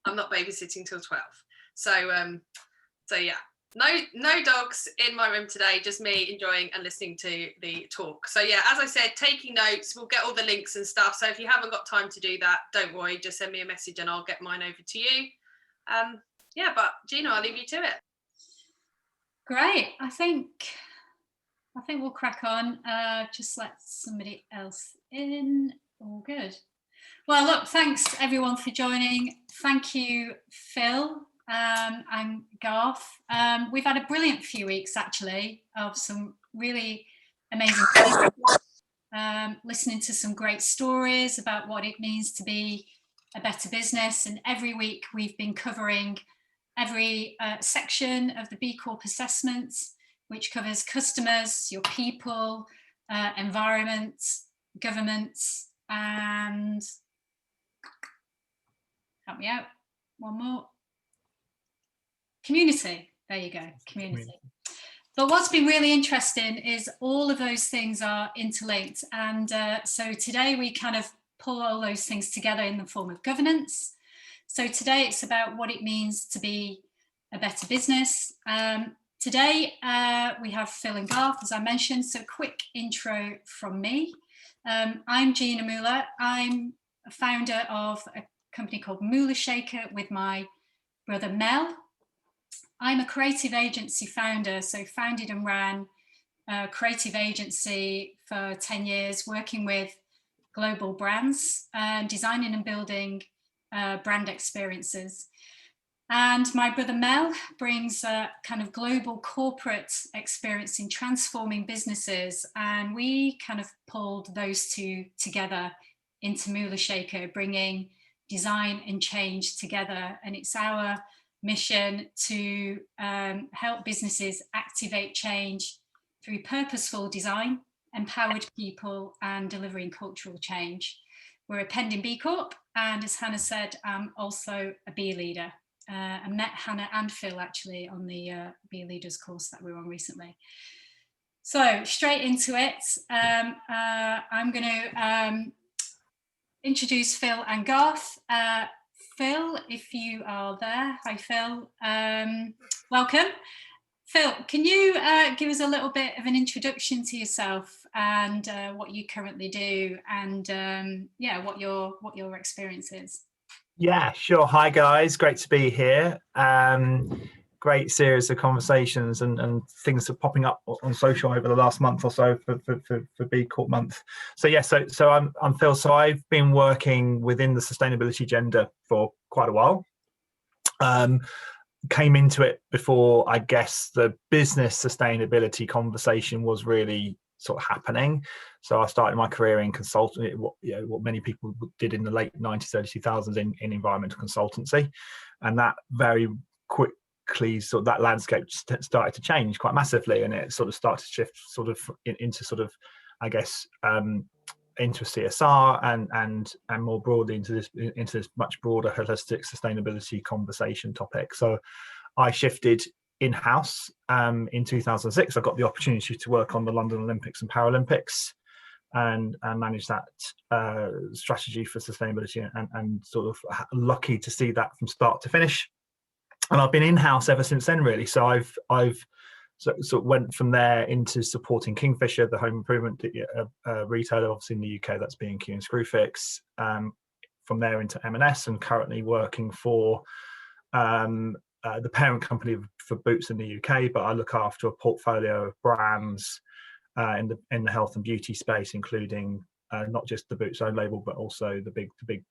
I'm not babysitting till 12. So yeah, no dogs in my room today, just me enjoying and listening to the talk. So yeah, as I said, taking notes, we'll get all the links and stuff. So if you haven't got time to do that, don't worry, just send me a message and I'll get mine over to you. Yeah, but Gina, I'll leave you to it. Great. I think we'll crack on. Just let somebody else in. All good. Well, look, thanks everyone for joining. Thank you, Phil. I'm Garth. We've had a brilliant few weeks, actually, of some really amazing listening to some great stories about what it means to be a better business. And every week we've been covering every section of the B Corp assessments, which covers customers, your people, environment, government, and help me out, one more, community. There you go, community. But what's been really interesting is all of those things are interlinked. And so today we kind of pull all those things together in the form of governance. So today it's about what it means to be a better business. Today we have Phil and Garth, as I mentioned. So quick intro from me. I'm Gina Mula. I'm a founder of a company called MulaShaker with my brother Mel. I'm a creative agency founder, so founded and ran a creative agency for 10 years, working with global brands, designing and building brand experiences. And my brother Mel brings a kind of global corporate experience in transforming businesses. And we kind of pulled those two together into MulaShaker, bringing design and change together. And it's our mission to help businesses activate change through purposeful design, empowered people, and delivering cultural change. We're a pending B Corp, and as Hannah said, I'm also a B Leader. I met Hannah and Phil actually on the B Leaders course that we were on recently. So straight into it, I'm going to introduce Phil and Garth. Phil, if you are there. Hi, Phil. Welcome. Phil, can you give us a little bit of an introduction to yourself and what you currently do, and yeah, what your experience is? Yeah, sure. Hi, guys. Great to be here. Great series of conversations and things are popping up on social over the last month or so for B Corp month. So yeah, so I'm Phil. So I've been working within the sustainability agenda for quite a while. Came into it before, I guess, the business sustainability conversation was really sort of happening. So I started my career in consulting, what many people did in the late 90s, early 2000s in environmental consultancy, and that very quickly sort of that landscape started to change quite massively, and it sort of started to shift sort of into sort of, I guess, into CSR and more broadly into this much broader holistic sustainability conversation topic. So I shifted in-house in 2006. I got the opportunity to work on the London Olympics and Paralympics and manage that strategy for sustainability, and sort of lucky to see that from start to finish. And I've been in-house ever since then, really. So I've sort of went from there into supporting Kingfisher, the home improvement retailer, obviously in the UK, that's B&Q and Screwfix. From there into M&S, and currently working for the parent company for Boots in the UK. But I look after a portfolio of brands in the health and beauty space, including not just the Boots own label, but also the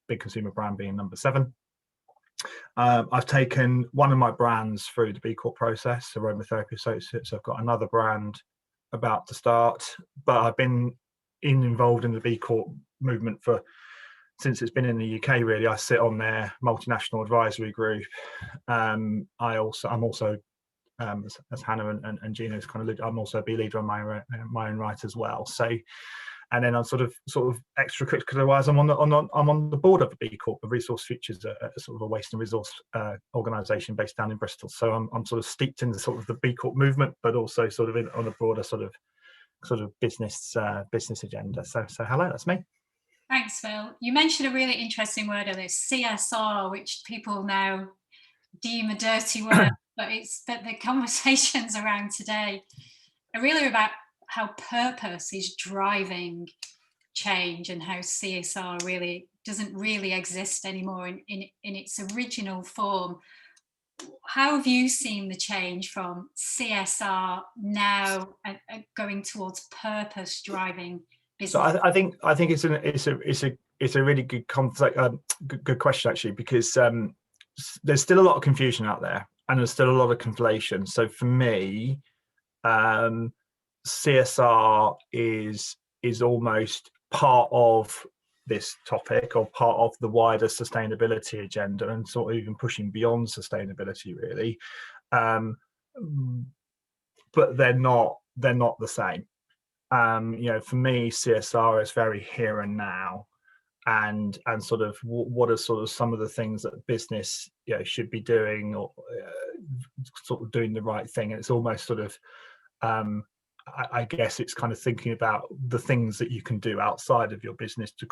big consumer brand being Number 7. I've taken one of my brands through the B Corp process, Aromatherapy Associates. I've got another brand about to start, but I've been involved in the B Corp movement since it's been in the UK. Really, I sit on their multinational advisory group. I'm also as Hannah and Gina's kind of, I'm also a B Leader on my own right as well. So. And then I'm sort of extracurricular-wise, I'm on the board of the B Corp, the Resource Futures, a sort of a waste and resource organisation based down in Bristol. So I'm sort of steeped in the sort of the B Corp movement, but also sort of on a broader sort of business agenda. So hello, that's me. Thanks, Phil. You mentioned a really interesting word of this, CSR, which people now deem a dirty word, but the conversations around today are really about how purpose is driving change and how CSR really doesn't really exist anymore in its original form. How have you seen the change from CSR now going towards purpose driving business? So I think it's a really good good question, actually, because there's still a lot of confusion out there and there's still a lot of conflation. So for me, CSR is almost part of this topic or part of the wider sustainability agenda, and sort of even pushing beyond sustainability, really. But they're not the same. For me, CSR is very here and now, and sort of what are sort of some of the things that business should be doing, or sort of doing the right thing. And it's almost sort of I guess it's kind of thinking about the things that you can do outside of your business to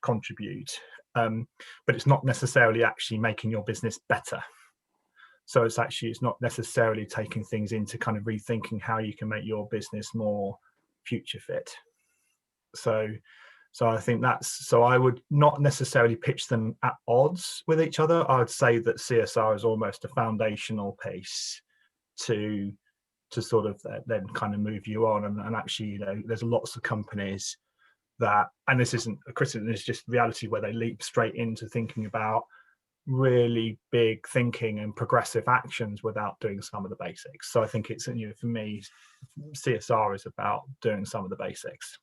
contribute, but it's not necessarily actually making your business better. So it's not necessarily taking things into kind of rethinking how you can make your business more future fit. So I think so I would not necessarily pitch them at odds with each other. I would say that CSR is almost a foundational piece to sort of then kind of move you on. And actually, there's lots of companies that, and this isn't a criticism, it's just reality, where they leap straight into thinking about really big thinking and progressive actions without doing some of the basics. So I think it's, for me, CSR is about doing some of the basics.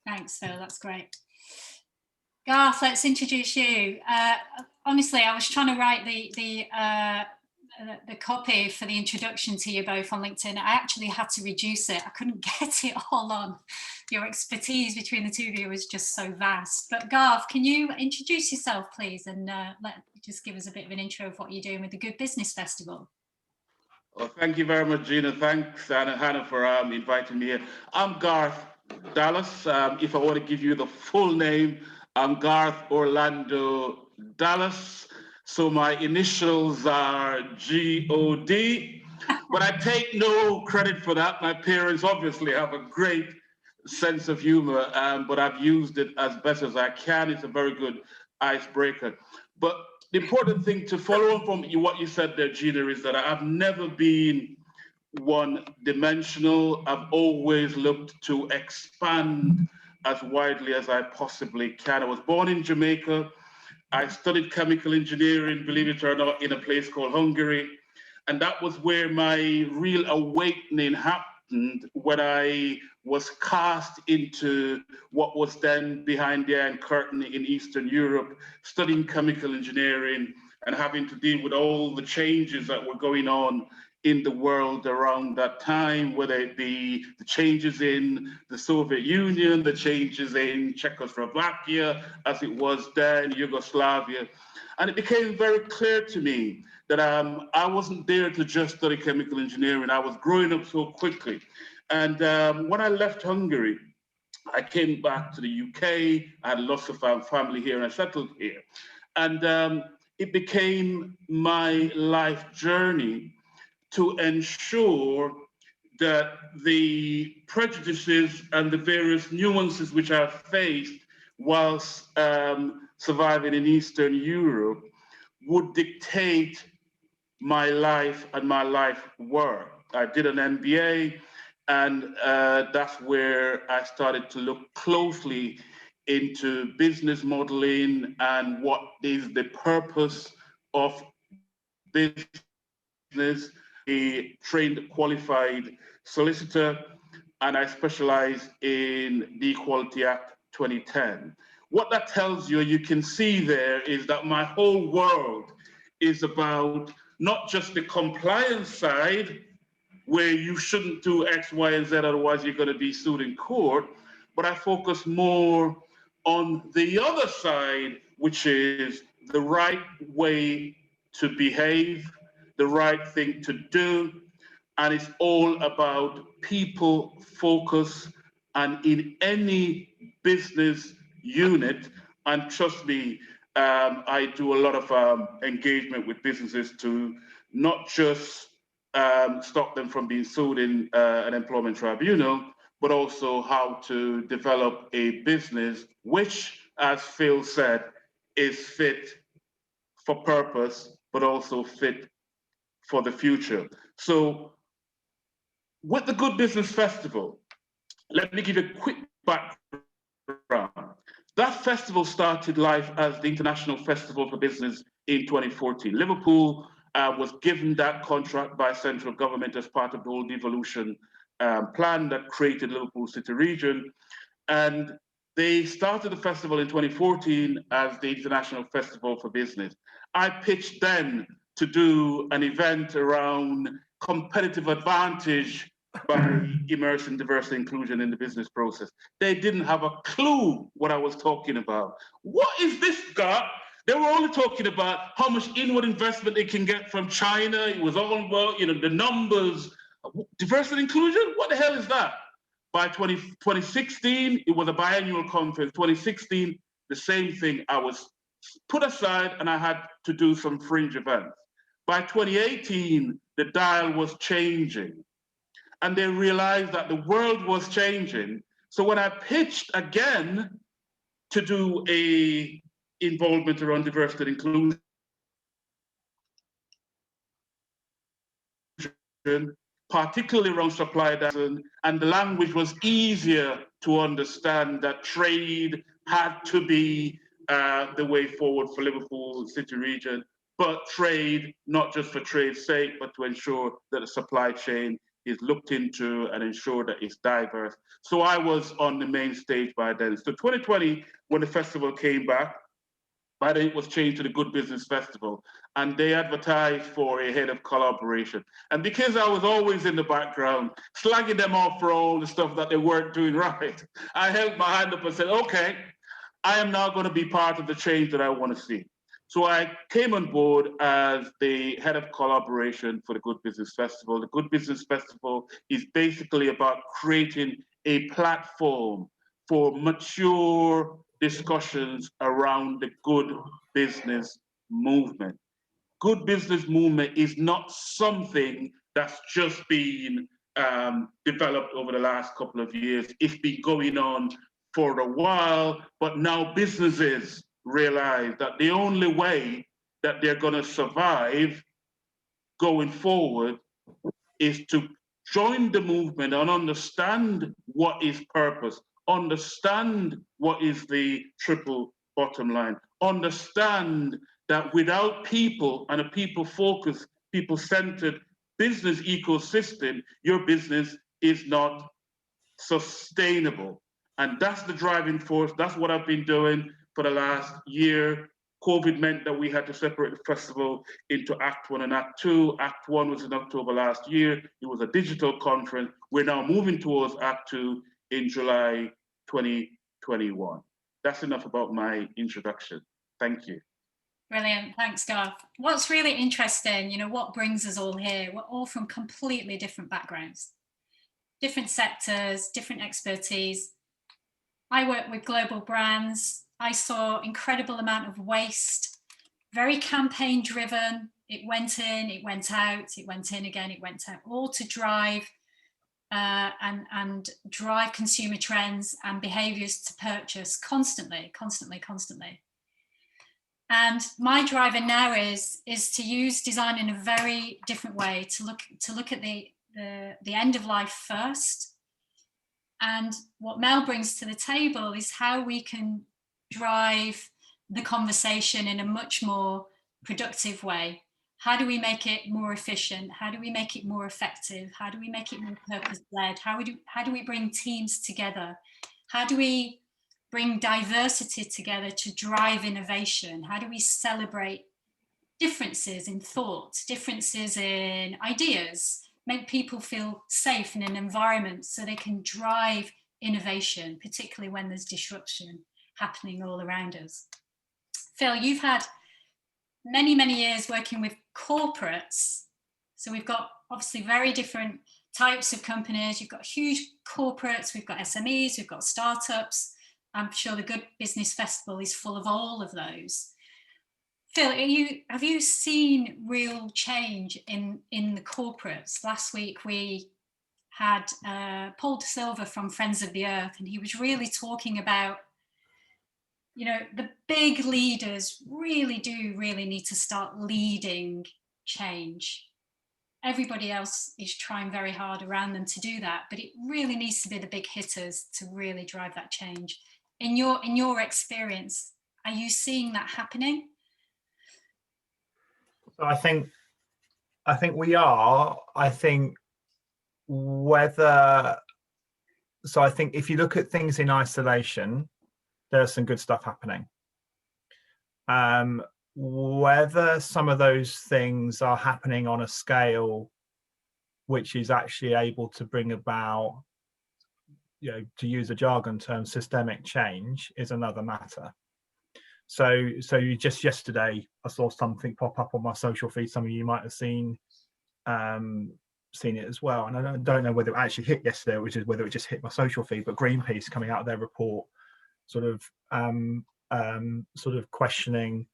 Thanks, Phil. That's great. Garth, let's introduce you. Honestly, I was trying to write the copy for the introduction to you both on LinkedIn. I actually had to reduce it. I couldn't get it all on. Your expertise between the two of you was just so vast. But Garth, can you introduce yourself, please, and just give us a bit of an intro of what you're doing with the Good Business Festival? Well, thank you very much, Gina. Thanks, Hannah, for inviting me here. I'm Garth Dallas. If I want to give you the full name, I'm Garth Orlando Dallas. So my initials are GOD, but I take no credit for that. My parents obviously have a great sense of humor, but I've used it as best as I can. It's a very good icebreaker. But the important thing to follow on from what you said there, Gina, is that I've never been one-dimensional. I've always looked to expand as widely as I possibly can. I was born in Jamaica. I studied chemical engineering, believe it or not, in a place called Hungary. And that was where my real awakening happened, when I was cast into what was then behind the Iron Curtain in Eastern Europe, studying chemical engineering and having to deal with all the changes that were going on in the world around that time, whether it be the changes in the Soviet Union, the changes in Czechoslovakia, as it was then, Yugoslavia. And it became very clear to me that I wasn't there to just study chemical engineering. I was growing up so quickly. And when I left Hungary, I came back to the UK. I had lots of family here and I settled here. And it became my life journey to ensure that the prejudices and the various nuances which I've faced whilst surviving in Eastern Europe would dictate my life and my life work. I did an MBA, and that's where I started to look closely into business modeling and what is the purpose of business. A trained, qualified solicitor, and I specialize in the Equality Act 2010. What that tells you, you can see there, is that my whole world is about not just the compliance side, where you shouldn't do X, Y, and Z, otherwise you're going to be sued in court, but I focus more on the other side, which is the right way to behave, the right thing to do, and it's all about people focus. And in any business unit. And trust me, I do a lot of engagement with businesses to not just stop them from being sued in an employment tribunal, but also how to develop a business which, as Phil said, is fit for purpose, but also fit for the future. So with the Good Business Festival, let me give you a quick background. That festival started life as the International Festival for Business in 2014. Liverpool was given that contract by central government as part of the whole devolution plan that created Liverpool City Region. And they started the festival in 2014 as the International Festival for Business. I pitched then to do an event around competitive advantage by immersing diversity and inclusion in the business process. They didn't have a clue what I was talking about. What is this, Garth? They were only talking about how much inward investment they can get from China. It was all about, the numbers. Diversity and inclusion? What the hell is that? By 2016, it was a biannual conference. 2016, the same thing. I was put aside and I had to do some fringe events. By 2018, the dial was changing and they realized that the world was changing. So when I pitched again to do a involvement around diversity and inclusion, particularly around supply diversity, and the language was easier to understand that trade had to be the way forward for Liverpool City Region, but trade, not just for trade's sake, but to ensure that the supply chain is looked into and ensure that it's diverse. So I was on the main stage by then. So 2020, when the festival came back, by then it was changed to the Good Business Festival, and they advertised for a head of collaboration. And because I was always in the background, slagging them off for all the stuff that they weren't doing right, I held my hand up and said, okay, I am now going to be part of the change that I want to see. So I came on board as the head of collaboration for the Good Business Festival. The Good Business Festival is basically about creating a platform for mature discussions around the good business movement. Good business movement is not something that's just been developed over the last couple of years. It's been going on for a while, but now businesses realize that the only way that they're going to survive going forward is to join the movement and understand what is purpose, understand what is the triple bottom line, understand that without people and a people-focused, people-centered business ecosystem, your business is not sustainable. And that's the driving force. That's what I've been doing for the last year. COVID meant that we had to separate the festival into Act 1 and Act 2. Act 1 was in October last year. It was a digital conference. We're now moving towards Act 2 in July 2021. That's enough about my introduction. Thank you. Brilliant, thanks Garth. What's really interesting, what brings us all here, we're all from completely different backgrounds, different sectors, different expertise. I work with global brands. I saw incredible amount of waste, very campaign driven. It went in, it went out, it went in again, it went out, all to drive and drive consumer trends and behaviors to purchase constantly. And my driver now is to use design in a very different way, to look at the end of life first. And what Mel brings to the table is how we can drive the conversation in a much more productive way. How do we make it more efficient? How do we make it more effective? How do we make it more purpose-led? How do we bring teams together? How do we bring diversity together to drive innovation? How do we celebrate differences in thought, differences in ideas, make people feel safe in an environment so they can drive innovation, particularly when there's disruption happening all around us? Phil, you've had many, many years working with corporates. So we've got obviously very different types of companies. You've got huge corporates, we've got SMEs, we've got startups. I'm sure the Good Business Festival is full of all of those. Phil, have you seen real change in the corporates? Last week we had Paul De Silva from Friends of the Earth, and he was really talking about, you know, the big leaders really need to start leading change. Everybody else is trying very hard around them to do that, but it really needs to be the big hitters to really drive that change. In your experience, are you seeing that happening? So I think we are. I think if you look at things in isolation, there's some good stuff happening. Whether some of those things are happening on a scale which is actually able to bring about, you know, to use a jargon term, systemic change, is another matter. So just yesterday, I saw something pop up on my social feed. Some of you might have seen it as well, and I don't know whether it actually hit yesterday, which is whether it just hit my social feed. But Greenpeace coming out of their report, sort of questioning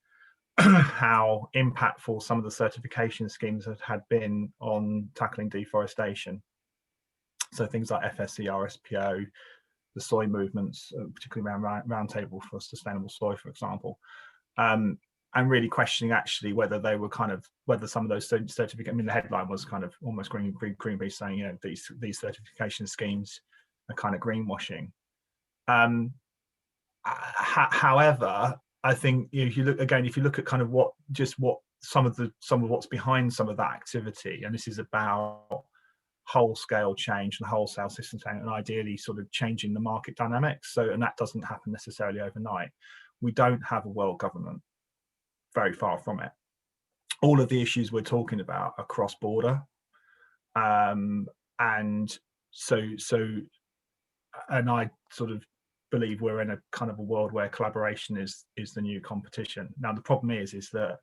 how impactful some of the certification schemes had been on tackling deforestation. So things like FSC, RSPO, the soy movements, particularly around Roundtable for Sustainable Soy, for example, and really questioning actually whether they were whether some of those certificates. I mean, the headline was kind of almost Greenpeace saying, you know, these certification schemes are kind of greenwashing. However, I think if you look at kind of what some of what's behind some of that activity, and this is about whole scale change and wholesale system change, and ideally sort of changing the market dynamics. So, and that doesn't happen necessarily overnight. We don't have a world government, very far from it. All of the issues we're talking about are cross border, and I sort of believe we're in a kind of a world where collaboration is the new competition. Now the problem is that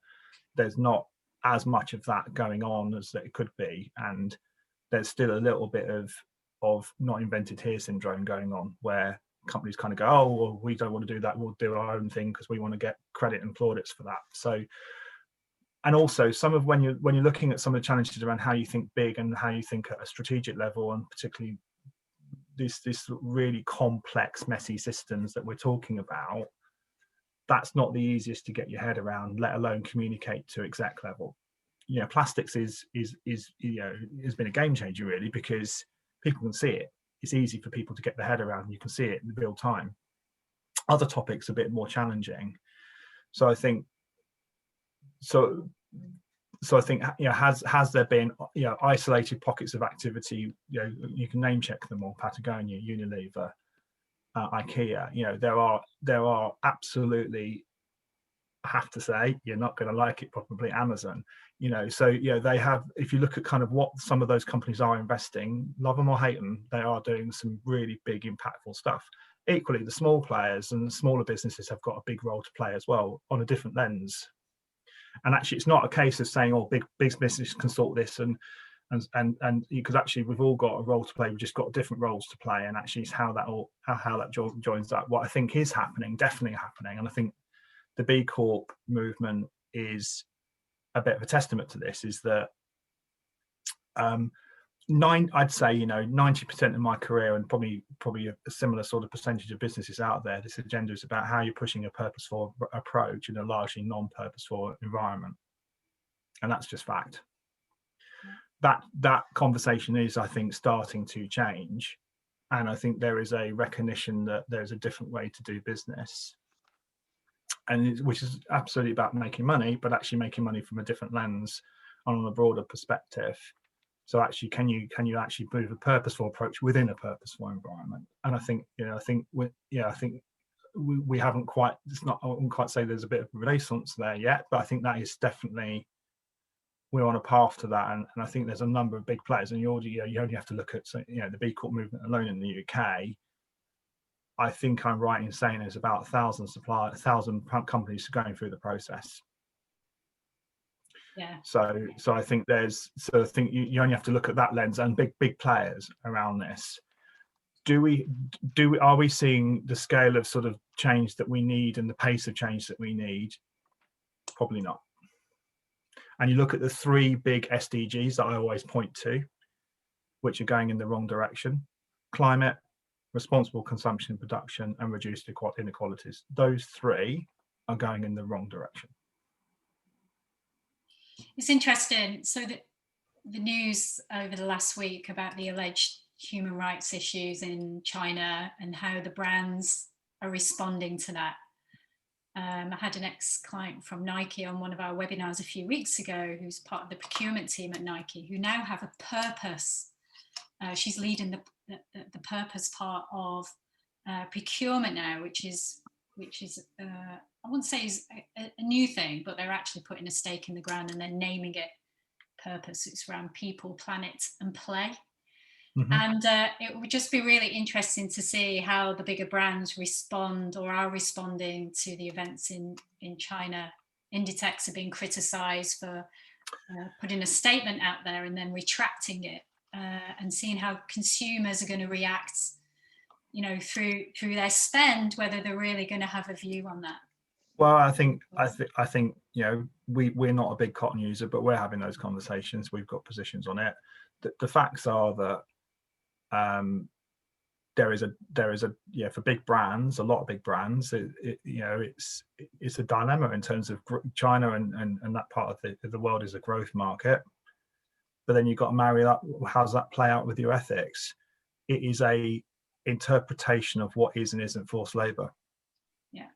there's not as much of that going on as it could be, and there's still a little bit of not invented here syndrome going on, where companies kind of go, oh, well, we don't want to do that, we'll do our own thing because we want to get credit and plaudits for that. So, and also some of when you're looking at some of the challenges around how you think big and how you think at a strategic level, and particularly this really complex, messy systems that we're talking about, that's not the easiest to get your head around, let alone communicate to exec level. You know, plastics is you know, has been a game changer really, because people can see it. It's easy for people to get their head around. You can see it in real time. Other topics are a bit more challenging. So I think I think, you know, has there been, you know, isolated pockets of activity? You know, you can name check them all: Patagonia, Unilever, IKEA. You know, there are absolutely, I have to say, you're not going to like it probably, Amazon. You know, so, you know, they have, if you look at kind of what some of those companies are investing, love them or hate them, they are doing some really big impactful stuff. Equally, the small players and smaller businesses have got a big role to play as well, on a different lens. And actually, it's not a case of saying, oh, big businesses can sort this, and because actually we've all got a role to play. We've just got different roles to play, and actually it's how that joins up. What I think is happening, definitely happening, and I think the B Corp movement is a bit of a testament to this, is that I'd say, you know, 90% of my career, and probably a similar sort of percentage of businesses out there, this agenda is about how you're pushing a purposeful approach in a largely non-purposeful environment, and that's just fact. That conversation is, I think, starting to change, and I think there is a recognition that there's a different way to do business, and which is absolutely about making money, but actually making money from a different lens, on a broader perspective. So actually, can you actually move a purposeful approach within a purposeful environment? And I think, you know, I think we haven't quite, it's not, I wouldn't quite say there's a bit of a renaissance there yet, but I think that is definitely, we're on a path to that. And I think there's a number of big players, and you only have to look at, you know, the B Corp movement alone in the UK. I think I'm right in saying there's about 1,000 companies going through the process. Yeah. So I think you only have to look at that lens, and big players around this. are we seeing the scale of sort of change that we need and the pace of change that we need? Probably not. And you look at the 3 big SDGs that I always point to, which are going in the wrong direction: climate, responsible consumption and production, and reduced inequalities. Those 3 are going in the wrong direction. It's interesting. So the news over the last week about the alleged human rights issues in China and how the brands are responding to that. I had an ex-client from Nike on one of our webinars a few weeks ago, who's part of the procurement team at Nike, who now have a purpose. She's leading the purpose part of procurement now, which is I wouldn't say is a new thing, but they're actually putting a stake in the ground and then naming it purpose. It's around people, planet, and play. Mm-hmm. And it would just be really interesting to see how the bigger brands respond or are responding to the events in China. Inditex are being criticised for putting a statement out there and then retracting it, and seeing how consumers are going to react, you know, through their spend, whether they're really going to have a view on that. Well, I think you know, we're not a big cotton user, but we're having those conversations. We've got positions on it. The facts are that there is a yeah, for big brands, a lot of big brands, you know, it's a dilemma in terms of China and that part of the world is a growth market, but then you've got to marry that. How does that play out with your ethics? It is a interpretation of what is and isn't forced labor. Yeah,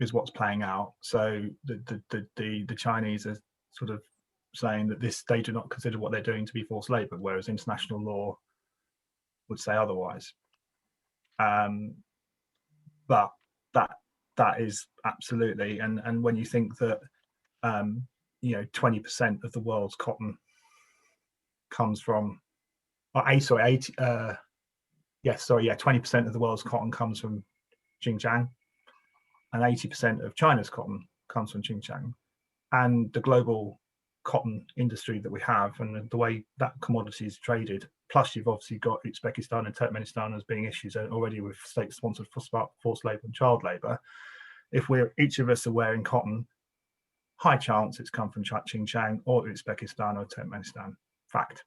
is what's playing out. So the Chinese are sort of saying that they do not consider what they're doing to be forced labor, whereas international law would say otherwise. But that is absolutely, and when you think that you know, 20% of the world's cotton comes from, 20% of the world's cotton comes from Xinjiang, and 80% of China's cotton comes from Xinjiang, and the global cotton industry that we have and the way that commodity is traded, plus you've obviously got Uzbekistan and Turkmenistan as being issues already with state-sponsored forced labour and child labour. If each of us are wearing cotton, high chance it's come from Xinjiang or Uzbekistan or Turkmenistan. Fact.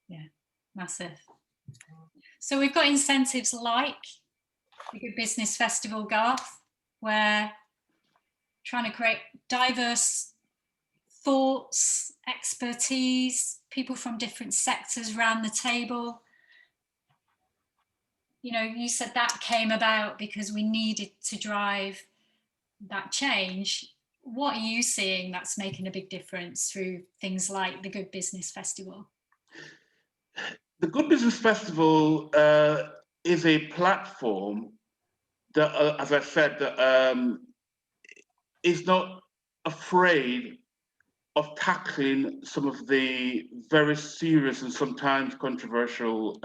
Yeah, massive. So we've got incentives like the Good Business Festival, Garth, where trying to create diverse thoughts, expertise, people from different sectors around the table. You know, you said that came about because we needed to drive that change. What are you seeing that's making a big difference through things like the Good Business Festival? The Good Business Festival is a platform that, as I said, that is not afraid of tackling some of the very serious and sometimes controversial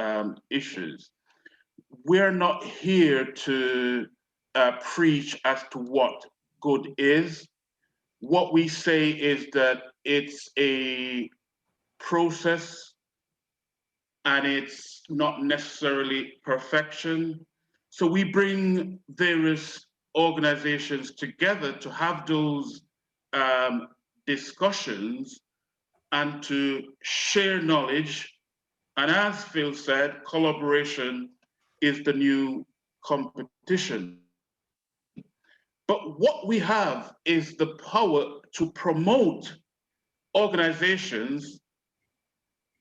issues. We're not here to preach as to what good is. What we say is that it's a process and it's not necessarily perfection. So we bring various organizations together to have those discussions and to share knowledge. And as Phil said, collaboration is the new competition. But what we have is the power to promote organizations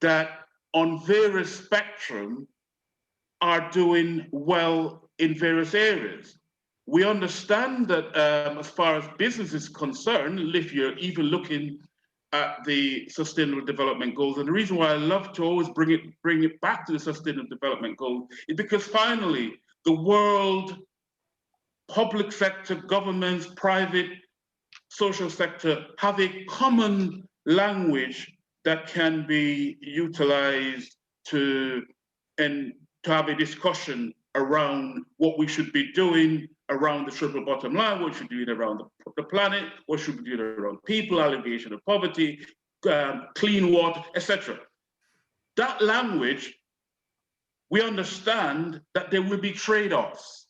that on various spectrum are doing well in various areas. We understand that as far as business is concerned, if you're even looking at the Sustainable Development Goals, and the reason why I love to always bring it back to the Sustainable Development Goals is because finally the world, public sector, governments, private, social sector have a common language that can be utilized to have a discussion around what we should be doing around the triple bottom line, what we should be doing around the planet, what should we be doing around people, alleviation of poverty, clean water, etc. That language we understand that there will be trade-offs.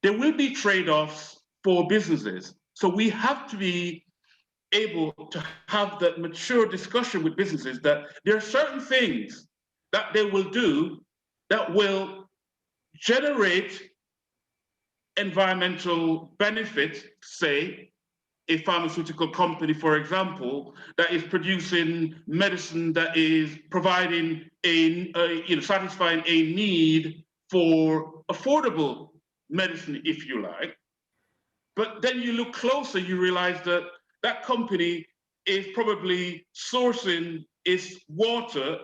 There will be trade-offs for businesses. So we have to be able to have that mature discussion with businesses that there are certain things that they will do that will generate environmental benefit, say a pharmaceutical company, for example, that is producing medicine that is providing satisfying a need for affordable medicine, if you like. But then you look closer, you realize that that company is probably sourcing its water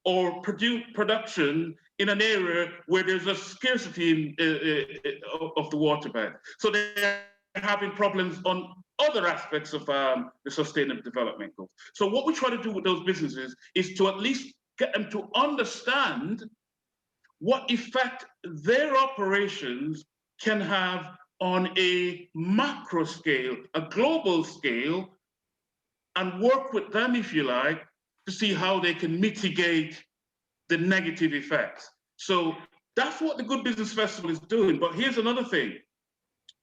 or production in an area where there's a scarcity of the waterbed. So they're having problems on other aspects of the sustainable development goals. So what we try to do with those businesses is to at least get them to understand what effect their operations can have on a macro scale, a global scale, and work with them, if you like, to see how they can mitigate the negative effects. So that's what the Good Business Festival is doing. But here's another thing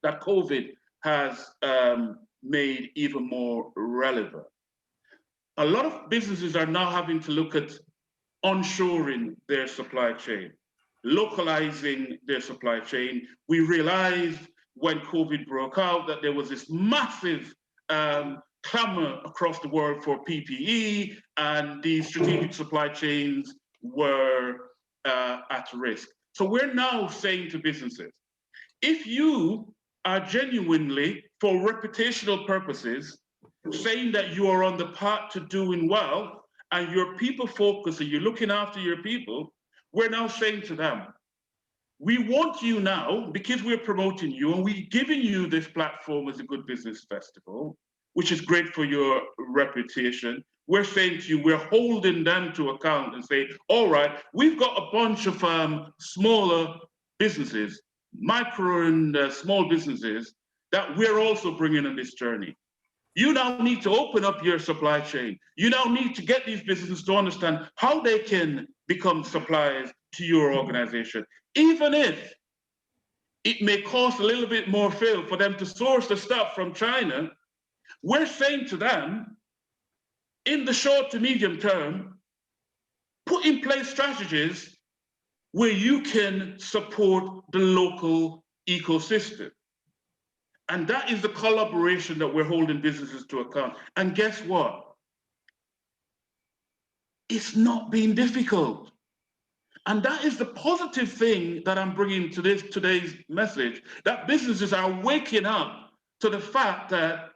that COVID has made even more relevant. A lot of businesses are now having to look at onshoring their supply chain, localizing their supply chain. We realized when COVID broke out that there was this massive clamor across the world for PPE, and these strategic supply chains were at risk. So we're now saying to businesses, if you are genuinely, for reputational purposes, saying that you are on the path to doing well, and you're people focused and you're looking after your people, we're now saying to them, we want you now, because we're promoting you and we're giving you this platform as a Good Business Festival, which is great for your reputation. We're saying to you, we're holding them to account and say, all right, we've got a bunch of smaller businesses, micro and small businesses that we're also bringing on this journey. You now need to open up your supply chain. You now need to get these businesses to understand how they can become suppliers to your organization, even if it may cost a little bit more for them to source the stuff from China. We're saying to them, in the short to medium term, put in place strategies where you can support the local ecosystem. And that is the collaboration that we're holding businesses to account. And guess what? It's not been difficult. And that is the positive thing that I'm bringing to today's message, that businesses are waking up to the fact that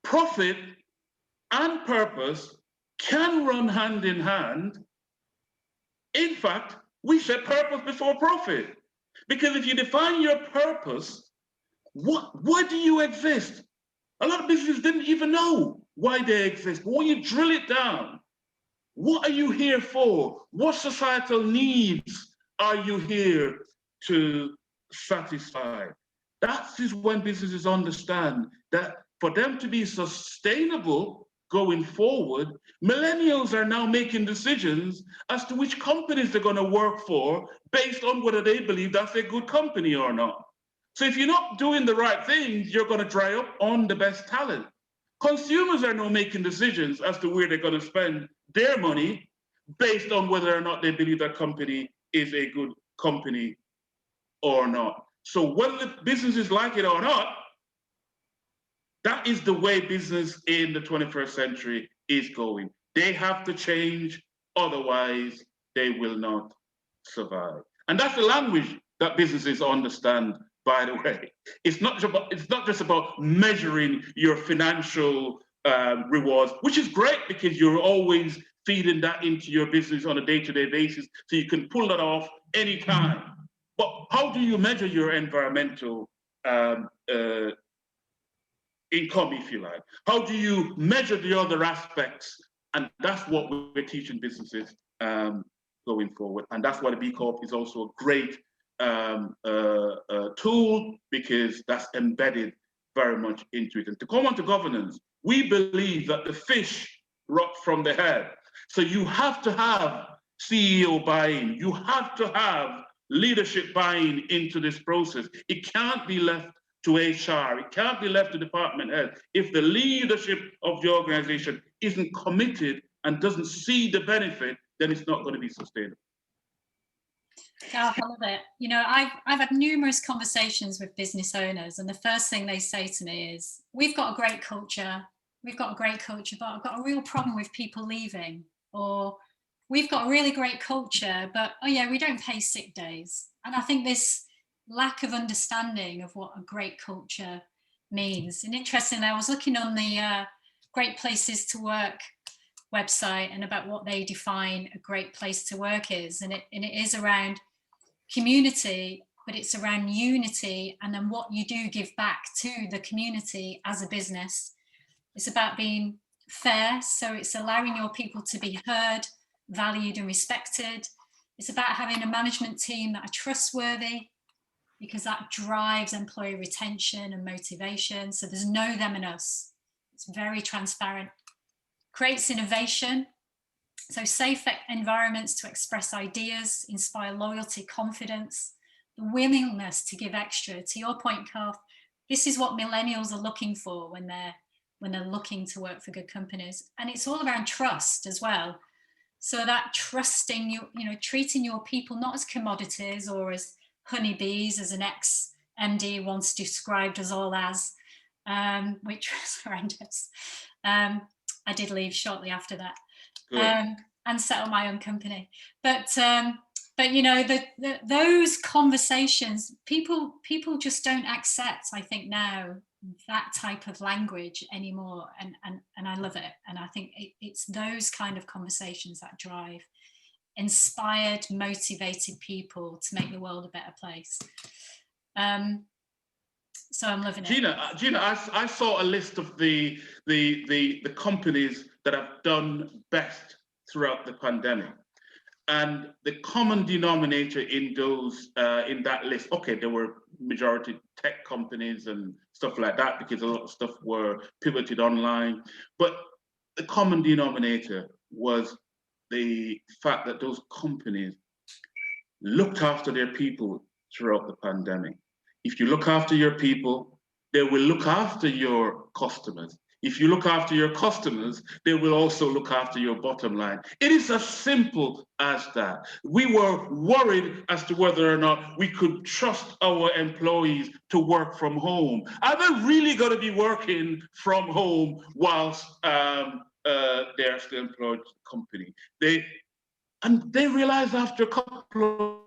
profit and purpose can run hand in hand. In fact, we said purpose before profit. Because if you define your purpose, why do you exist? A lot of businesses didn't even know why they exist. But when you drill it down, what are you here for? What societal needs are you here to satisfy? That is when businesses understand that for them to be sustainable going forward, millennials are now making decisions as to which companies they're going to work for based on whether they believe that's a good company or not. So if you're not doing the right things, you're going to dry up on the best talent. Consumers are now making decisions as to where they're going to spend their money based on whether or not they believe that company is a good company or not. So whether the businesses like it or not, that is the way business in the 21st century is going. They have to change, otherwise they will not survive. And that's the language that businesses understand, by the way. It's not just about measuring your financial rewards, which is great because you're always feeding that into your business on a day-to-day basis, so you can pull that off anytime. But how do you measure your environmental income, if you like? How do you measure the other aspects? And that's what we're teaching businesses going forward. And that's why the B Corp is also a great tool, because that's embedded very much into it. And to come on to governance, we believe that the fish rot from the head. So you have to have CEO buy-in. You have to have leadership buy-in into this process. It can't be left to HR. It can't be left to department head. If the leadership of the organization isn't committed and doesn't see the benefit, then it's not going to be sustainable. Garth, I love it. You know, I've had numerous conversations with business owners, and the first thing they say to me is, we've got a great culture, but I've got a real problem with people leaving. Or we've got a really great culture, but oh yeah, we don't pay sick days. And I think this lack of understanding of what a great culture means. And interestingly, I was looking on the Great Places to Work website and about what they define a great place to work is, and it is around community, but it's around unity, and then what you do give back to the community as a business. It's about being fair, so it's allowing your people to be heard, valued and respected. It's about having a management team that are trustworthy, because that drives employee retention and motivation. So there's no them and us. It's very transparent. Creates innovation, so safe environments to express ideas, inspire loyalty, confidence, the willingness to give extra. To your point, Garth, this is what millennials are looking for when they're looking to work for good companies. And it's all around trust as well. So that trusting, you know, treating your people not as commodities or as honeybees, as an ex-MD once described us all as, which was horrendous. I did leave shortly after that, and set up my own company. But you know, those conversations, people just don't accept, I think now, that type of language anymore, and I love it. And I think it's those kind of conversations that drive inspired, motivated people to make the world a better place. So I'm loving it. Gina, I saw a list of the companies that have done best throughout the pandemic, and the common denominator in those in that list. Okay, there were majority tech companies and stuff like that, because a lot of stuff were pivoted online. But the common denominator was the fact that those companies looked after their people throughout the pandemic. If you look after your people, they will look after your customers. If you look after your customers, they will also look after your bottom line. It is as simple as that. We were worried as to whether or not we could trust our employees to work from home. Are they really going to be working from home whilst they're still employed in the company? They realized after a couple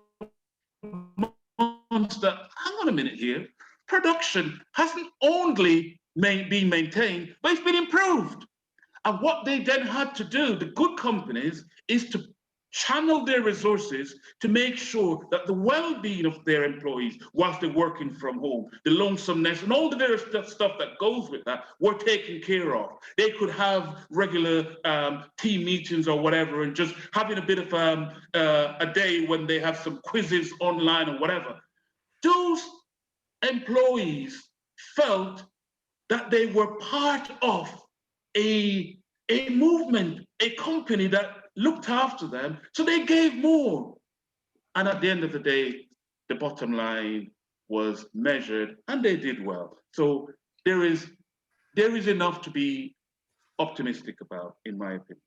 of months that, hang on a minute here, production hasn't only been maintained, but it's been improved. And what they then had to do, the good companies, is to channel their resources to make sure that the well-being of their employees, whilst they're working from home, the lonesomeness and all the various stuff that goes with that, were taken care of. They could have regular team meetings or whatever, and just having a bit of a day when they have some quizzes online or whatever. Those employees felt that they were part of a movement, a company that looked after them, so they gave more. And at the end of the day, the bottom line was measured and they did well. So there is enough to be optimistic about, in my opinion.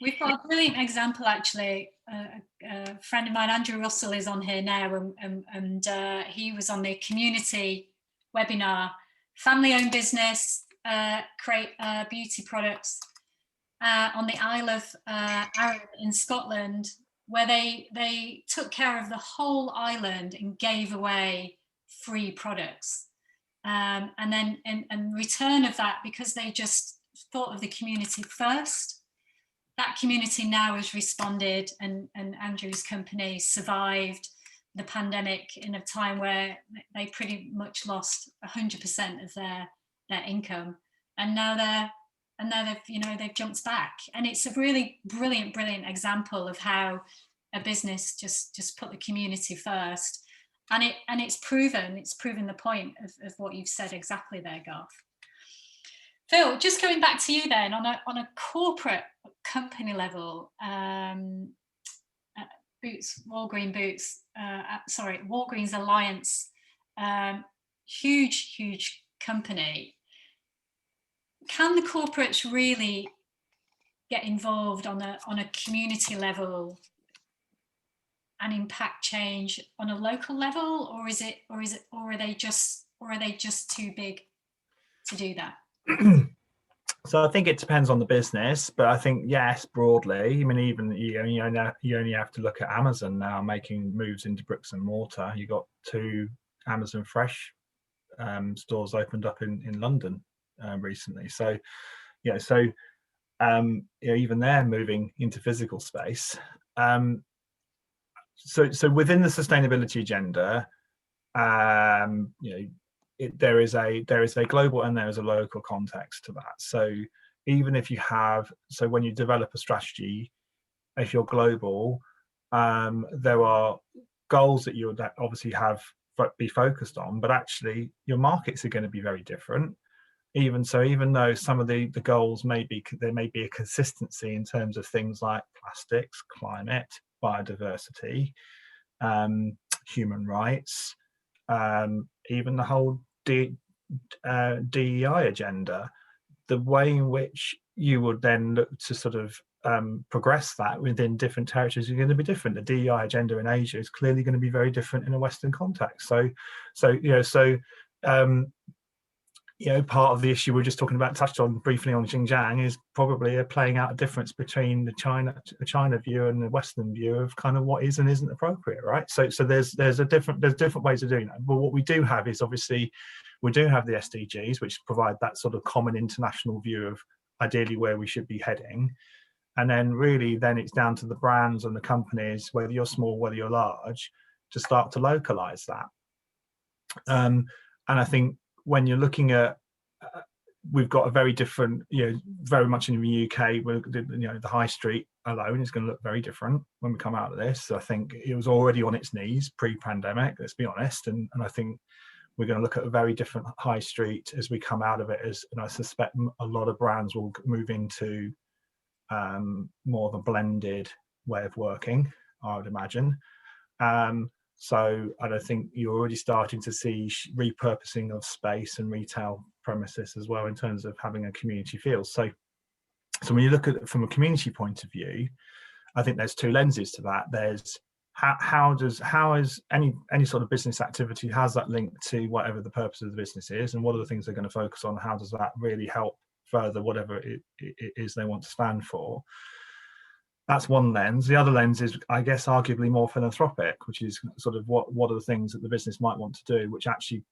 We've got a brilliant example, actually. A friend of mine, Andrew Russell, is on here now, and he was on the community webinar. Family-owned business, create beauty products on the Isle of Arran in Scotland, where they took care of the whole island and gave away free products. And then in return of that, because they just thought of the community first, that community now has responded, and Andrew's company survived the pandemic in a time where they pretty much lost 100% of their income, and now they've jumped back. And it's a really brilliant example of how a business just put the community first, and it's proven the point of what you've said exactly there, Garth. Phil, just going back to you then, on a corporate company level, Walgreens Alliance, huge company. Can the corporates really get involved on a community level and impact change on a local level, or are they just too big to do that? So I think it depends on the business, but I think yes, broadly. I mean, even you only have to look at Amazon now making moves into bricks and mortar. You got 2 Amazon Fresh stores opened up in London recently. So even they're moving into physical space. So within the sustainability agenda, there is a global and there is a local context to that. So even if when you develop a strategy, if you're global, there are goals that you would obviously be focused on, but actually your markets are going to be very different. Even though some of the goals there may be a consistency in terms of things like plastics, climate, biodiversity, human rights, even the whole DEI agenda, the way in which you would then look to sort of progress that within different territories are going to be different. The DEI agenda in Asia is clearly going to be very different in a Western context. Part of the issue we're just talking about, touched on briefly on Xinjiang, is probably playing out a difference between the China view and the Western view of kind of what is and isn't appropriate, right? So there's different ways of doing that. But what we do have is obviously we do have the SDGs, which provide that sort of common international view of ideally where we should be heading. And then it's down to the brands and the companies, whether you're small, whether you're large, to start to localize that. And I think when you're looking at, we've got a very different, very much in the UK, the high street alone is going to look very different when we come out of this. So I think it was already on its knees pre-pandemic, let's be honest. And I think we're going to look at a very different high street as we come out of it. And I suspect a lot of brands will move into more of a blended way of working, I would imagine. So I don't think you're already starting to see repurposing of space and retail premises as well in terms of having a community feel. So when you look at it from a community point of view, I think there's 2 lenses to that. There's how is any sort of business activity, how's that linked to whatever the purpose of the business is, and what are the things they're going to focus on? How does that really help further whatever it is they want to stand for? That's one lens. The other lens is, I guess, arguably more philanthropic, which is sort of what are the things that the business might want to do, which actually,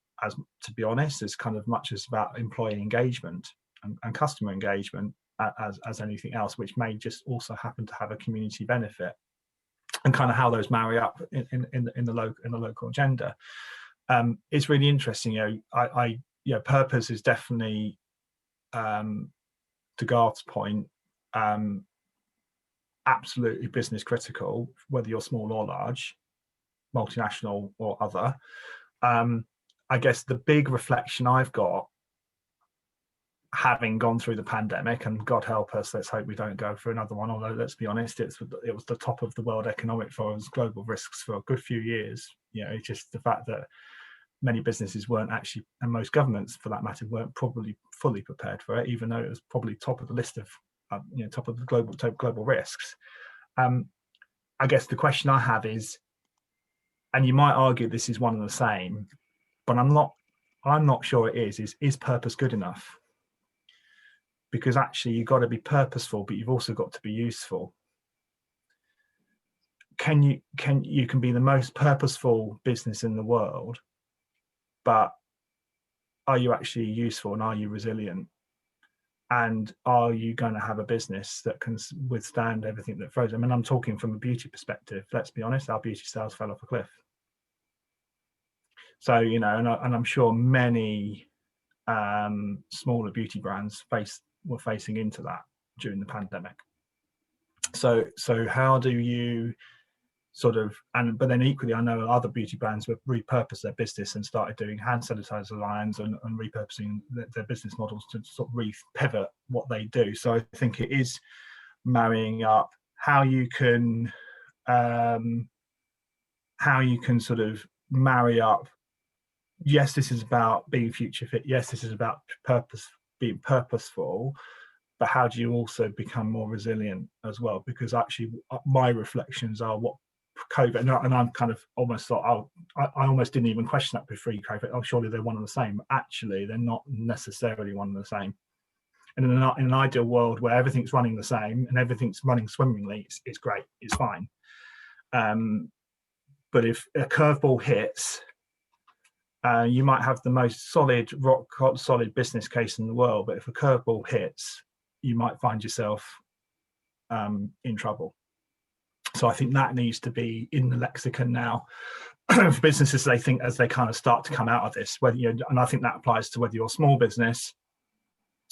to be honest, is kind of much as about employee engagement and customer engagement as anything else, which may just also happen to have a community benefit, and kind of how those marry up in the local agenda. It's really interesting. Purpose is definitely, to Garth's point, absolutely business critical, whether you're small or large, multinational or other. I guess the big reflection I've got, having gone through the pandemic, and God help us, let's hope we don't go for another one, although let's be honest, it was the top of the World Economic Forum's global risks for a good few years. It's just the fact that many businesses weren't actually, and most governments for that matter, weren't probably fully prepared for it, even though it was probably top of the list of top of the global risks. I guess the question I have is, and you might argue this is one and the same, but I'm not sure it is purpose good enough? Because actually you've got to be purposeful, but you've also got to be useful. You can be the most purposeful business in the world, but are you actually useful, and are you resilient? And are you going to have a business that can withstand everything that throws? I mean, I'm talking from a beauty perspective. Let's be honest, our beauty sales fell off a cliff. So, and I'm sure many smaller beauty brands were facing into that during the pandemic. So how do you but then equally, I know other beauty brands have repurposed their business and started doing hand sanitizer lines and repurposing their business models to sort of pivot what they do. So I think it is marrying up how you can how you can sort of marry up, yes, this is about being future fit, yes, this is about being purposeful, but how do you also become more resilient as well? Because actually my reflections are what COVID, and I'm kind of almost thought, oh, I almost didn't even question that before COVID. Oh, surely they're one and the same. Actually, they're not necessarily one and the same. And in an ideal world where everything's running the same and everything's running swimmingly, it's great, it's fine. But if a curveball hits, you might have the most rock solid business case in the world, but if a curveball hits, you might find yourself in trouble. So I think that needs to be in the lexicon now for businesses. They think as they kind of start to come out of this, whether and I think that applies to whether you're a small business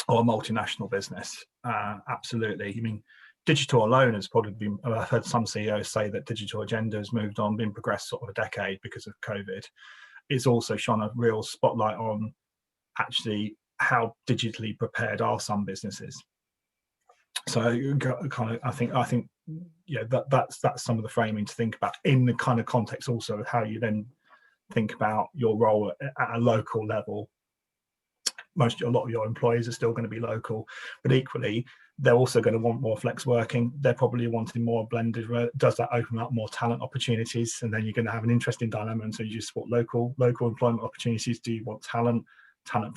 or a multinational business. Absolutely. I mean, digital alone has probably been, I've heard some CEOs say that digital agenda has moved on, been progressed sort of a decade because of COVID. It's also shone a real spotlight on actually how digitally prepared are some businesses. So kind of, I think, yeah, that's some of the framing to think about in the kind of context also of how you then think about your role at a local level. A lot of your employees are still going to be local, but equally they're also going to want more flex working. They're probably wanting more blended. Does that open up more talent opportunities? And then you're going to have an interesting dilemma. And so you just support local employment opportunities. Do you want talent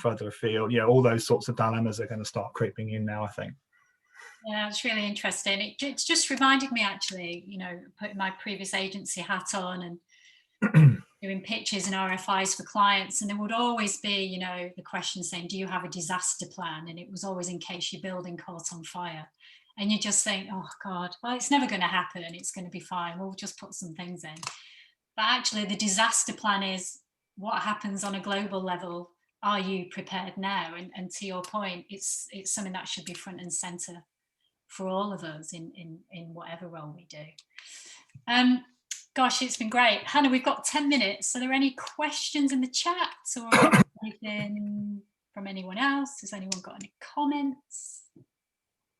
further afield? All those sorts of dilemmas are going to start creeping in now, I think. Yeah, it's really interesting. It's just reminded me, actually, putting my previous agency hat on and doing pitches and RFIs for clients, and there would always be, the question saying, do you have a disaster plan? And it was always in case your building caught on fire. And you just think, oh God, well, it's never going to happen. It's going to be fine. We'll just put some things in. But actually the disaster plan is what happens on a global level. Are you prepared now? And to your point, it's something that should be front and center for all of us in whatever role we do. Gosh, it's been great. Hannah, we've got 10 minutes. Are there any questions in the chat or anything from anyone else? Has anyone got any comments?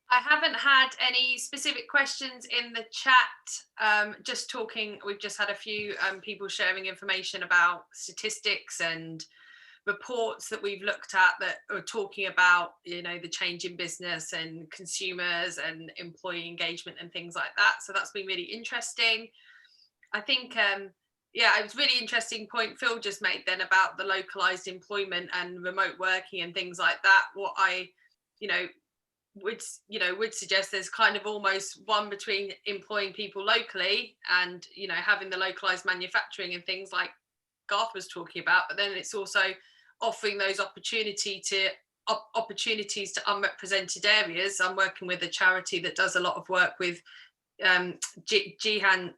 I haven't had any specific questions in the chat. Just talking, we've just had a few people sharing information about statistics and reports that we've looked at that are talking about, the change in business and consumers and employee engagement and things like that. So that's been really interesting. I think, it was really interesting point Phil just made then about the localized employment and remote working and things like that. What I, would suggest there's kind of almost one between employing people locally and, having the localized manufacturing and things like Garth was talking about, but then it's also offering those opportunities to unrepresented areas. I'm working with a charity that does a lot of work with Jihan,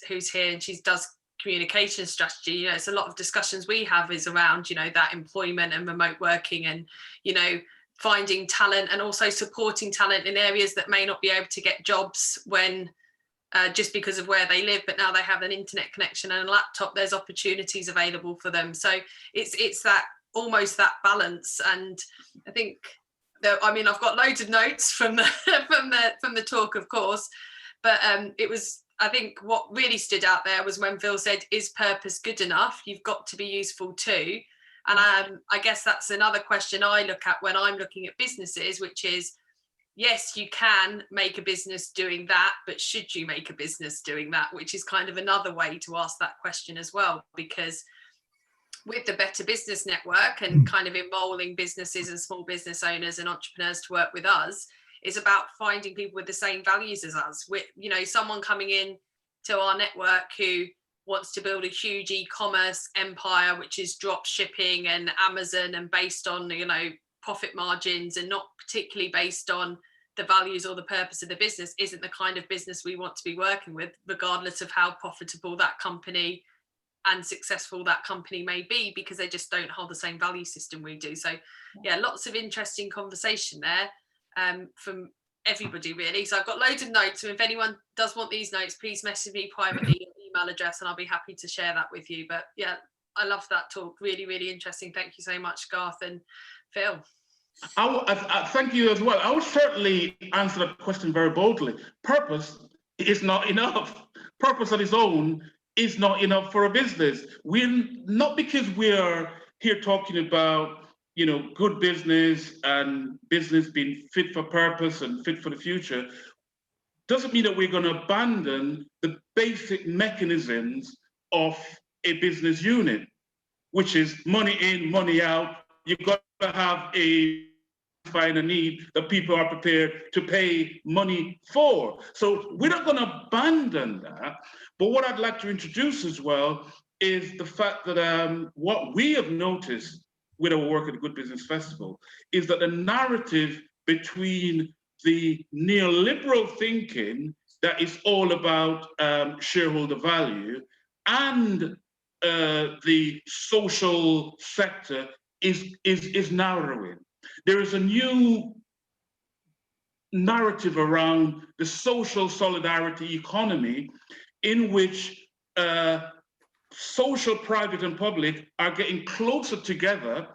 who's here, and she does communication strategy. It's a lot of discussions we have is around that employment and remote working and finding talent and also supporting talent in areas that may not be able to get jobs when just because of where they live, but now they have an internet connection and a laptop, there's opportunities available for them. So it's that almost that balance. And I think I've got loads of notes from the from the talk, of course, but it was, I think what really stood out there was when Phil said, is purpose good enough? You've got to be useful too. And I guess that's another question I look at when I'm looking at businesses, which is, yes, you can make a business doing that, but should you make a business doing that? Which is kind of another way to ask that question as well, because with the Better Business Network and kind of enrolling businesses and small business owners and entrepreneurs to work with us is about finding people with the same values as us. With, someone coming in to our network who wants to build a huge e-commerce empire, which is drop shipping and Amazon and based on, profit margins and not particularly based on the values or the purpose of the business, isn't the kind of business we want to be working with, regardless of how profitable that company and successful that company may be, because they just don't hold the same value system we do. So yeah, lots of interesting conversation there from everybody really. So I've got loads of notes, so if anyone does want these notes, please message me privately your email address and I'll be happy to share that with you. But yeah, I love that talk, really, really interesting. Thank you so much, Garth and Phil. I thank you as well. I would certainly answer that question very boldly. Purpose is not enough. Purpose on its own is not enough for a business. We're not, because we're here talking about, you know, good business and business being fit for purpose and fit for the future, doesn't mean that we're going to abandon the basic mechanisms of a business unit, which is money in, money out. You've got to have find a need that people are prepared to pay money for. So we're not going to abandon that. But what I'd like to introduce as well is the fact that what we have noticed with our work at the Good Business Festival is that the narrative between the neoliberal thinking that is all about shareholder value and the social sector is narrowing. There is a new narrative around the social solidarity economy in which social, private, and public are getting closer together.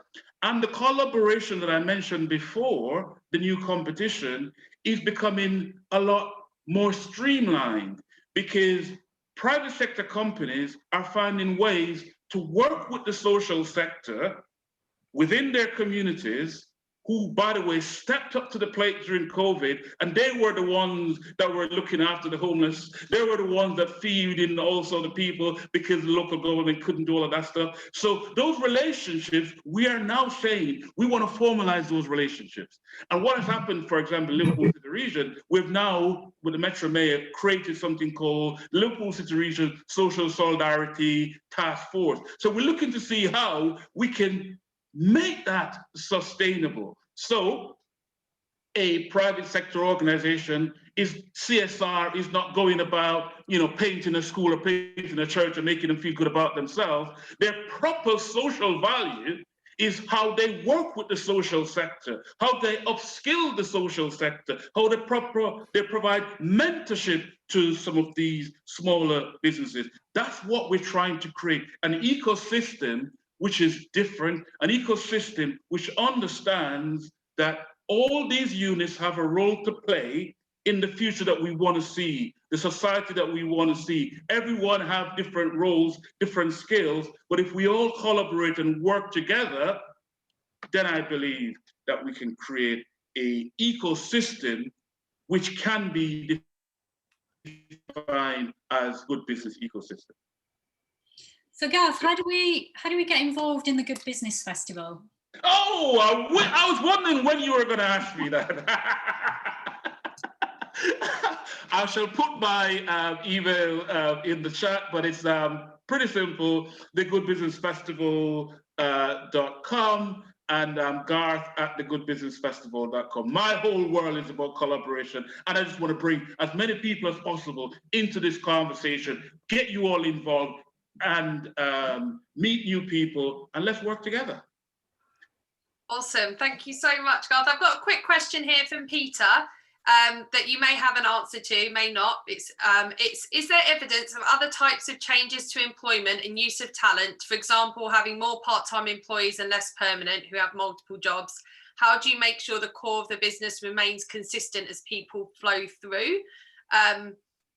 And the collaboration that I mentioned before, the new competition, is becoming a lot more streamlined because private sector companies are finding ways to work with the social sector within their communities, who, by the way, stepped up to the plate during COVID, and they were the ones that were looking after the homeless. They were the ones that feeding also the people because the local government couldn't do all of that stuff. So those relationships, we are now saying we want to formalize those relationships. And what has happened, for example, Liverpool City Region, we've now, with the Metro Mayor, created something called Liverpool City Region Social Solidarity Task Force. So we're looking to see how we can make that sustainable. So a private sector organization is CSR is not going about, you know, painting a school or painting a church and making them feel good about themselves. Their proper social value is how they work with the social sector, how they upskill the social sector, how they provide mentorship to some of these smaller businesses. That's what we're trying to create, an ecosystem which is different, an ecosystem which understands that all these units have a role to play in the future that we want to see, the society that we want to see. Everyone have different roles, different skills, but if we all collaborate and work together, then I believe that we can create an ecosystem which can be defined as good business ecosystem. So Garth, how do we get involved in the Good Business Festival? Oh, I was wondering when you were going to ask me that. I shall put my email in the chat, but it's pretty simple, thegoodbusinessfestival.com and Garth at thegoodbusinessfestival.com. My whole world is about collaboration, and I just want to bring as many people as possible into this conversation, get you all involved, and meet new people, and let's work together. Awesome. Thank you so much, Garth. I've got a quick question here from Peter that you may have an answer to, may not. It's is there evidence of other types of changes to employment and use of talent? For example, having more part-time employees and less permanent who have multiple jobs. How do you make sure the core of the business remains consistent as people flow through?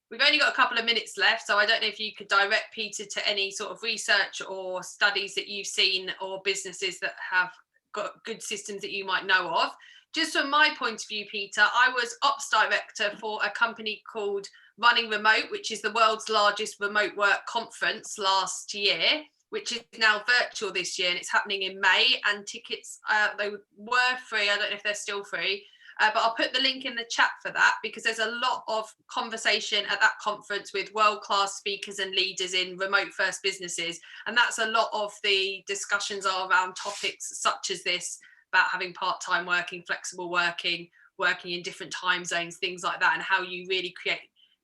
We've only got a couple of minutes left, so I don't know if you could direct Peter to any sort of research or studies that you've seen or businesses that have got good systems that you might know of. Just from my point of view, Peter, I was ops director for a company called Running Remote, which is the world's largest remote work conference last year, which is now virtual this year, and it's happening in May, and tickets, they were free. I don't know if they're still free. But I'll put the link in the chat for that, because there's a lot of conversation at that conference with world-class speakers and leaders in remote first businesses. And that's a lot of the discussions are around topics such as this, about having part-time working, flexible working, working in different time zones, things like that, and how you really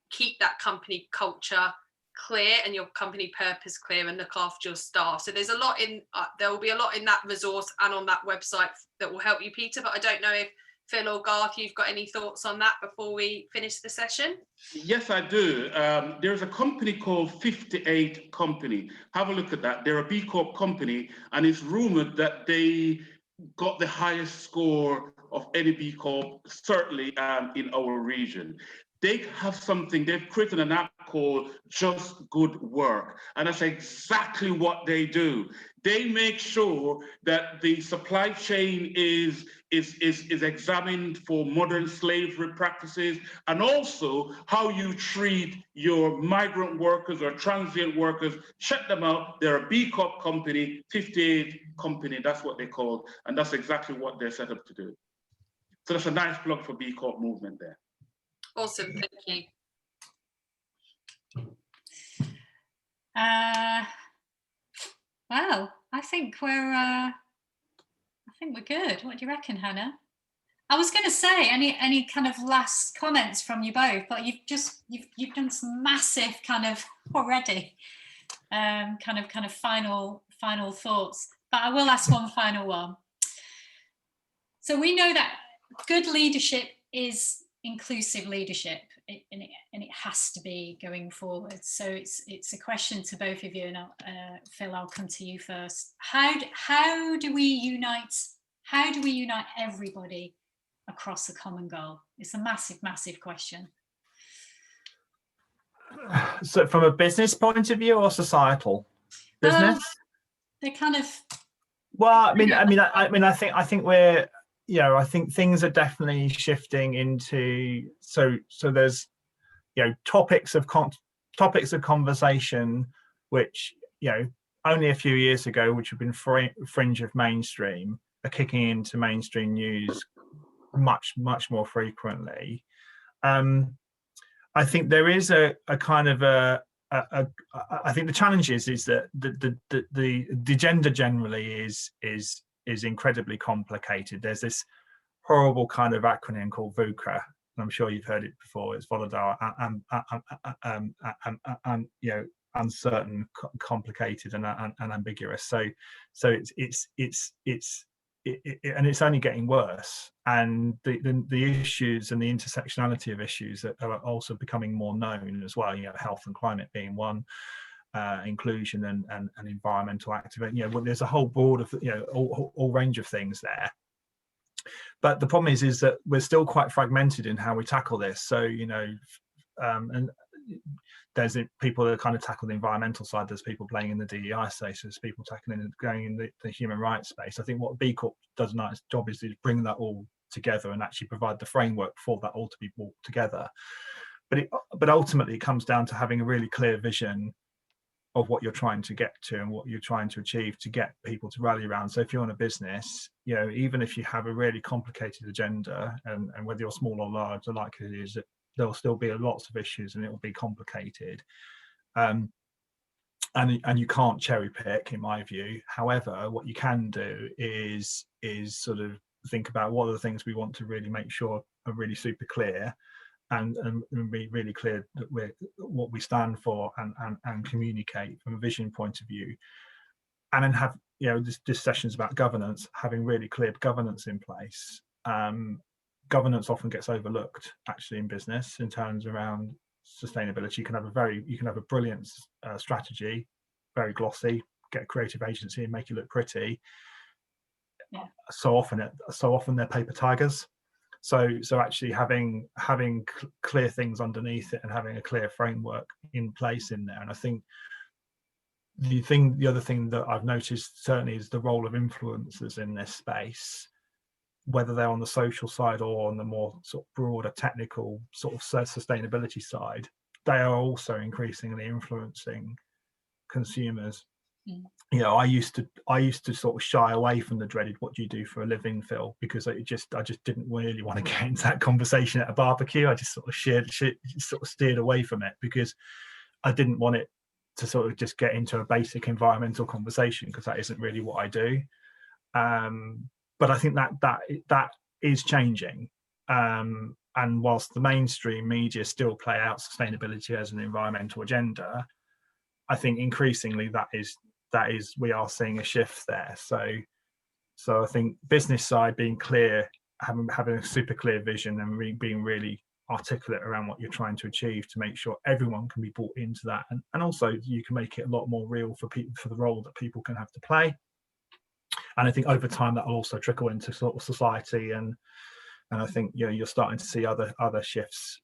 keep that company culture clear and your company purpose clear and look after your staff. So there's a lot in, there will be a lot in that resource and on that website that will help you, Peter, but I don't know if Phil or Garth, you've got any thoughts on that before we finish the session? Yes, I do. There's a company called 58 Company. Have a look at that. They're a B Corp company, and it's rumored that they got the highest score of any B Corp, certainly in our region. they have something, they've created an app called Just Good Work. And that's exactly what they do. They make sure that the supply chain is examined for modern slavery practices, and also how you treat your migrant workers or transient workers. Check them out. They're a B Corp company, 58 company, that's what they're called. And that's exactly what they're set up to do. So that's a nice plug for B Corp movement there. Awesome, thank you. Well, I think we're good. What do you reckon, Hannah? I was going to say any kind of last comments from you both, but you've done some massive kind of already kind of final thoughts. But I will ask one final one. So we know that good leadership is inclusive leadership, and it has to be going forward. So it's a question to both of you, and Phil, I'll come to you first. How do we unite everybody across a common goal? It's a massive question. So from a business point of view or societal? Business? They're kind of. Well, I think we're, I think things are definitely shifting into, so there's, topics of conversation, which, only a few years ago, which have been fringe of mainstream, are kicking into mainstream news much more frequently. I think there is a kind of I think the challenge is that the gender generally is incredibly complicated. There's this horrible kind of acronym called VUCA, and I'm sure you've heard it before. It's volatile and uncertain, complicated, and ambiguous. So it's only getting worse, and the issues and the intersectionality of issues are also becoming more known as well. Health and climate being one, inclusion and environmental activity. There's a whole board of all range of things there. But the problem is that we're still quite fragmented in how we tackle this. So and there's people that kind of tackle the environmental side. There's people playing in the DEI space. There's people going in the human rights space. I think what B Corp does a nice job is to bring that all together and actually provide the framework for that all to be brought together. But ultimately, it comes down to having a really clear vision of what you're trying to get to and what you're trying to achieve to get people to rally around. So if you're in a business, even if you have a really complicated agenda, and whether you're small or large, the likelihood is that there'll still be lots of issues and it will be complicated. And you can't cherry pick, in my view. However, what you can do is sort of think about what are the things we want to really make sure are really super clear, and be really clear that what we stand for, and communicate from a vision point of view, and then have this sessions about governance, having really clear governance in place. Governance often gets overlooked actually in business in terms around sustainability. You can have a brilliant strategy, very glossy, get a creative agency and make it look pretty. Yeah. So often they're paper tigers. So actually having clear things underneath it and having a clear framework in place in there. And I think the other thing that I've noticed certainly is the role of influencers in this space, whether they're on the social side or on the more sort of broader technical sort of sustainability side. They are also increasingly influencing consumers. I used to sort of shy away from the dreaded "what do you do for a living," Phil, because I just didn't really want to get into that conversation at a barbecue. I just sort of steered away from it because I didn't want it to sort of just get into a basic environmental conversation, because that isn't really what I do. But I think that is changing. And whilst the mainstream media still play out sustainability as an environmental agenda, I think increasingly that is we are seeing a shift there. So I think business side being clear, having a super clear vision, and being really articulate around what you're trying to achieve to make sure everyone can be brought into that, and also you can make it a lot more real for people, for the role that people can have to play. And I think over time that will also trickle into sort of society and And I think you're starting to see other shifts.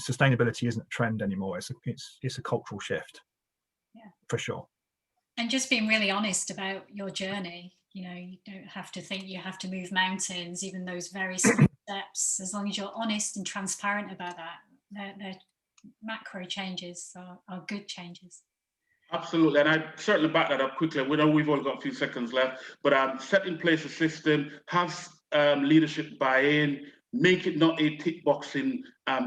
Sustainability isn't a trend anymore. It's a cultural shift. Yeah, for sure. And just being really honest about your journey. You don't have to think you have to move mountains, even those very small steps. As long as you're honest and transparent about that, they're macro changes are good changes. Absolutely, and I certainly back that up quickly. We know we've only got a few seconds left, but set in place a system, have leadership buy-in, make it not a tick boxing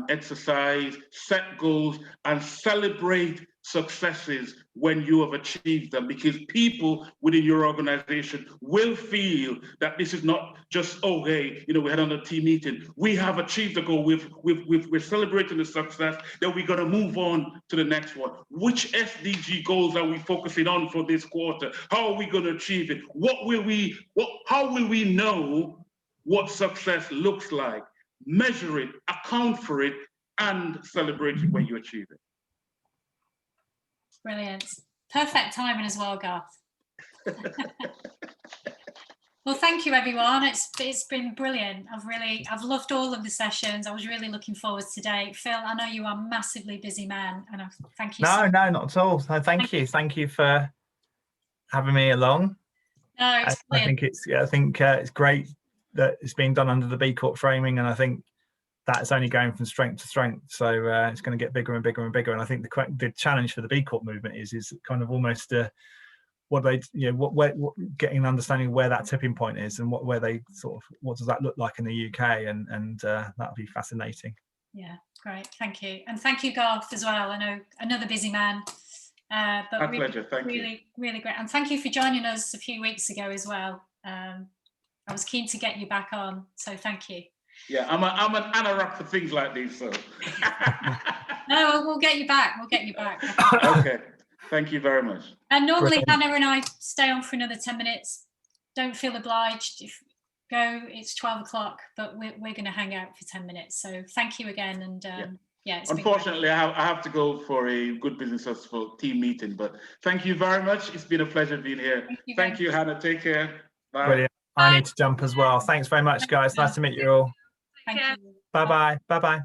exercise, set goals, and celebrate successes when you have achieved them, because people within your organization will feel that this is not just, oh, hey, we had on a team meeting, we have achieved a goal, we're celebrating the success, then we got to move on to the next one. Which SDG goals are we focusing on for this quarter? How are we going to achieve it? How will we know what success looks like? Measure it, account for it, and celebrate it when you achieve it. Brilliant. Perfect timing as well, Garth. Well, thank you, everyone. It's been brilliant. I've loved all of the sessions. I was really looking forward to today. Phil, I know you are a massively busy man, and thank you. No, not at all. No, thank you. Thank you for having me along. No, it's brilliant. I think it's great that it's being done under the B Corp framing, and I think that's only going from strength to strength. So it's going to get bigger and bigger and bigger. And I think the challenge for the B Corp movement is kind of almost getting an understanding of where that tipping point is and what does that look like in the UK, and that'll be fascinating. Yeah, great. Thank you, and thank you, Garth, as well. I know another busy man. But my pleasure. Thank you. Really great, and thank you for joining us a few weeks ago as well. I was keen to get you back on, so thank you. Yeah, I'm an anorak for things like these, so. No, we'll get you back. Okay, thank you very much. And normally Hannah and I stay on for another 10 minutes. Don't feel obliged. If go, it's 12 o'clock, but we're going to hang out for 10 minutes. So thank you again. And yeah, unfortunately, I have to go for a Good Business Successful team meeting, but thank you very much. It's been a pleasure being here. Thank you, Hannah. Take care. Bye. Brilliant. I need to jump as well. Thanks very much, guys. Nice to meet you all. Thank you. Bye-bye. Bye-bye.